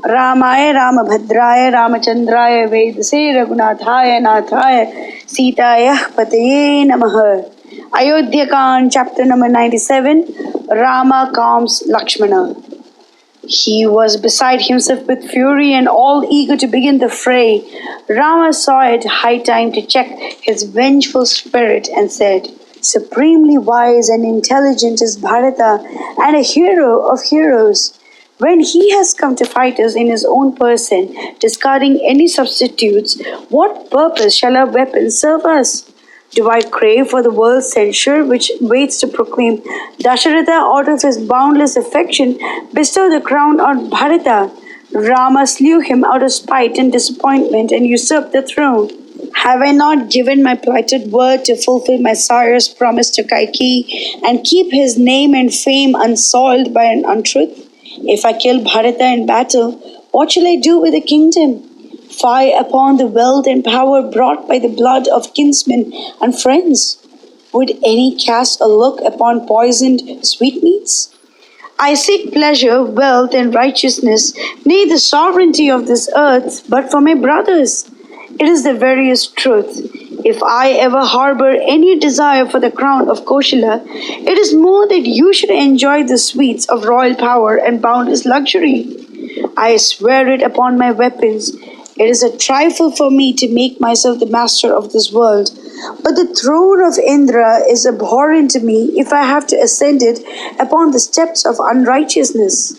Ramaya Ramabhadraya Ramachandraya Vedase Raghunathaya Nathaya Sitaya Pataye Namaha. Ayodhya Kand, chapter number 97. Rama calms Lakshmana. He was beside himself with fury and all eager to begin the fray. Rama saw it high time to check his vengeful spirit and said, "Supremely wise and intelligent is Bharatha, and a hero of heroes. When he has come to fight us in his own person, discarding any substitutes, what purpose shall our weapons serve us? Do I crave for the world's censure which waits to proclaim Dasharatha out of his boundless affection bestow the crown on Bharata? Rama slew him out of spite and disappointment and usurped the throne. Have I not given my plighted word to fulfill my sire's promise to Kaikeyi and keep his name and fame unsoiled by an untruth? If I kill Bharata in battle, what shall I do with the kingdom? Fie upon the wealth and power brought by the blood of kinsmen and friends. Would any cast a look upon poisoned sweetmeats? I seek pleasure, wealth, and righteousness, nay, the sovereignty of this earth, but for my brothers. It is the veriest truth. If I ever harbor any desire for the crown of Koshala, it is more that you should enjoy the sweets of royal power and boundless luxury. I swear it upon my weapons. It is a trifle for me to make myself the master of this world, but the throne of Indra is abhorrent to me if I have to ascend it upon the steps of unrighteousness.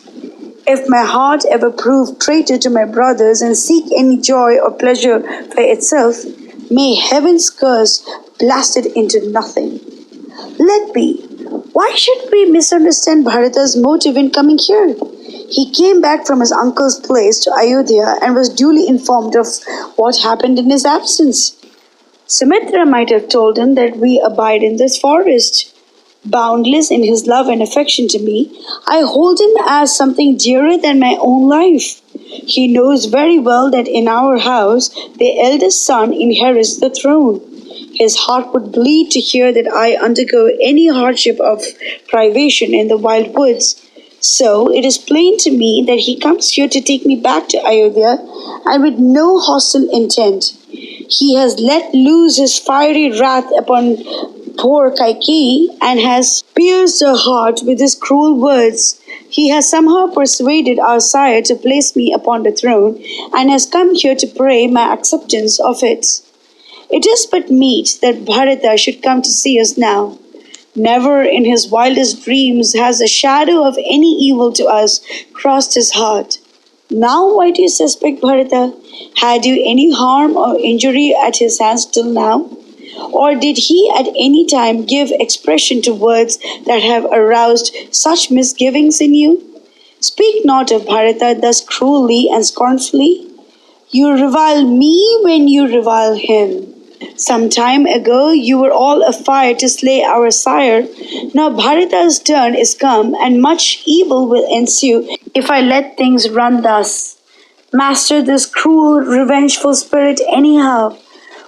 If my heart ever prove traitor to my brothers and seek any joy or pleasure for itself, may heaven's curse blast it into nothing. Let be. Why should we misunderstand Bharata's motive in coming here? He came back from his uncle's place to Ayodhya and was duly informed of what happened in his absence. Sumitra might have told him that we abide in this forest. Boundless in his love and affection to me, I hold him as something dearer than my own life. He knows very well that in our house the eldest son inherits the throne. His heart would bleed to hear that I undergo any hardship of privation in the wild woods. So it is plain to me that he comes here to take me back to Ayodhya and with no hostile intent. He has let loose his fiery wrath upon poor Kaikeyi and has pierced her heart with his cruel words. He has somehow persuaded our sire to place me upon the throne and has come here to pray my acceptance of it. It is but meet that Bharata should come to see us now. Never in his wildest dreams has a shadow of any evil to us crossed his heart. Now why do you suspect Bharata? Had you any harm or injury at his hands till now? Or did he at any time give expression to words that have aroused such misgivings in you? Speak not of Bharata thus cruelly and scornfully. You revile me when you revile him. Some time ago you were all afire to slay our sire. Now Bharata's turn is come, and much evil will ensue if I let things run thus. Master this cruel, revengeful spirit anyhow.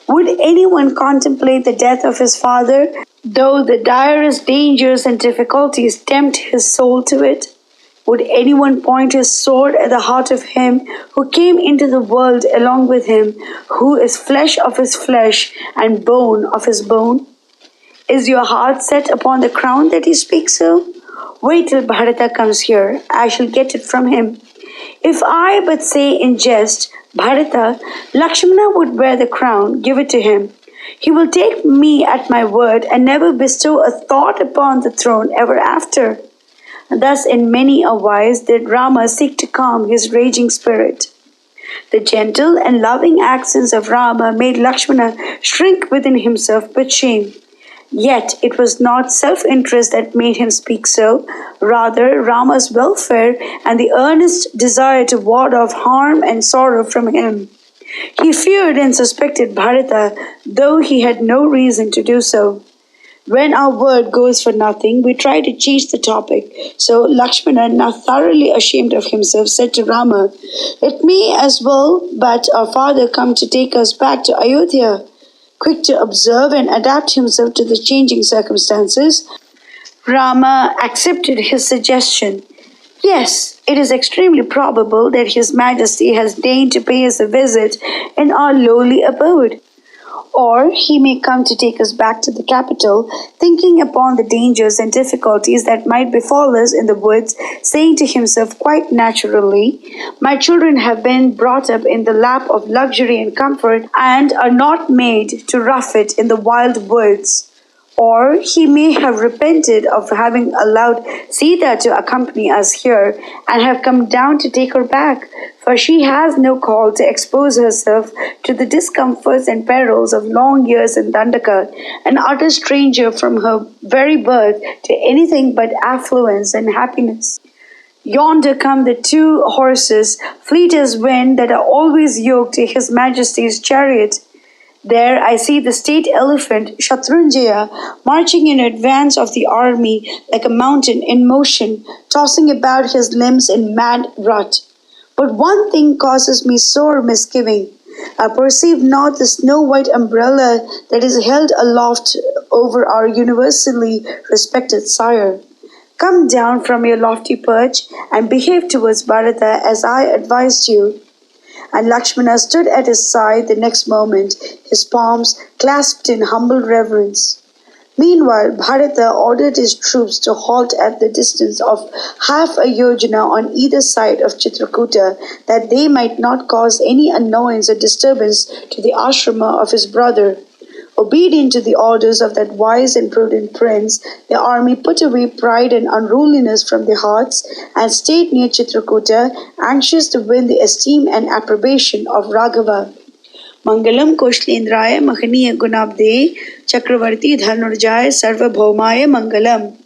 Would anyone contemplate the death of his father, though the direst dangers and difficulties tempt his soul to it? Would anyone point his sword at the heart of him who came into the world along with him, who is flesh of his flesh and bone of his bone? Is your heart set upon the crown that you speak so? Wait till Bharata comes here. I shall get it from him. If I but say in jest, Bharata, Lakshmana would wear the crown, give it to him. He will take me at my word and never bestow a thought upon the throne ever after. Thus in many a wise did Rama seek to calm his raging spirit. The gentle and loving accents of Rama made Lakshmana shrink within himself with shame. Yet it was not self-interest that made him speak so, rather Rama's welfare and the earnest desire to ward off harm and sorrow from him. He feared and suspected Bharata, though he had no reason to do so. When our word goes for nothing, we try to change the topic. So Lakshmana, now thoroughly ashamed of himself, said to Rama, "It may as well but our father come to take us back to Ayodhya." Quick to observe and adapt himself to the changing circumstances, Rama accepted his suggestion. Yes, It is extremely probable that His Majesty has deigned to pay us a visit in our lowly abode. Or he may come to take us back to the capital, thinking upon the dangers and difficulties that might befall us in the woods, saying to himself quite naturally, "My children have been brought up in the lap of luxury and comfort and are not made to rough it in the wild woods." Or he may have repented of having allowed Sita to accompany us here and have come down to take her back, for she has no call to expose herself to the discomforts and perils of long years in Dandaka, an utter stranger from her very birth to anything but affluence and happiness. Yonder come the two horses, fleet as wind, that are always yoked to His Majesty's chariot. There I see the state elephant Shatrunjaya marching in advance of the army like a mountain in motion, tossing about his limbs in mad rut. But one thing causes me sore misgiving. I perceive not the snow-white umbrella that is held aloft over our universally respected sire. Come down from your lofty perch and behave towards Bharatha as I advised you. And Lakshmana stood at his side the next moment, his palms clasped in humble reverence. Meanwhile, Bharatha ordered his troops to halt at the distance of half a yojana on either side of Chitrakuta, that they might not cause any annoyance or disturbance to the ashrama of his brother. Obedient to the orders of that wise and prudent prince, the army put away pride and unruliness from their hearts and stayed near Chitrakuta, anxious to win the esteem and approbation of Raghava. Mangalam Koshlendraya Mahaniya Gunabde Chakravarti Dhanurjaya Sarvabhaumaya Mangalam.